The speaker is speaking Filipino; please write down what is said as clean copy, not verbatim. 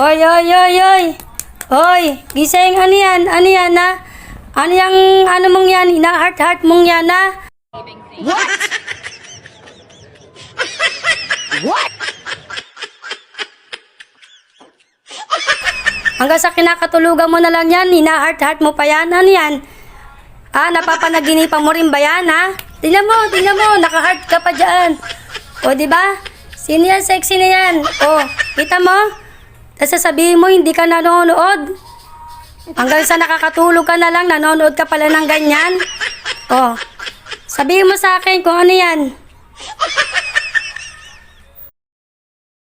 Oy, oy, oy, oy. Oy, gising, ano yan? Ano yan, ha? Ano yung, ano mong yan? Ina-heart-heart mong yan, ha? What? What? Hanggang sa kinakatulugan mo na lang yan, ina-heart-heart mo pa yan. Ano yan? Napapanaginipan mo rin ba yan, ha? Tingnan mo, naka-heart ka pa dyan. O, di ba? Sino yan? Sexy na yan. O, kita mo? Tapos sasabihin mo, hindi ka nanonood. Hanggang sa nakakatulog ka na lang, nanonood ka pala ng ganyan. O, sabihin mo sa akin kung ano yan.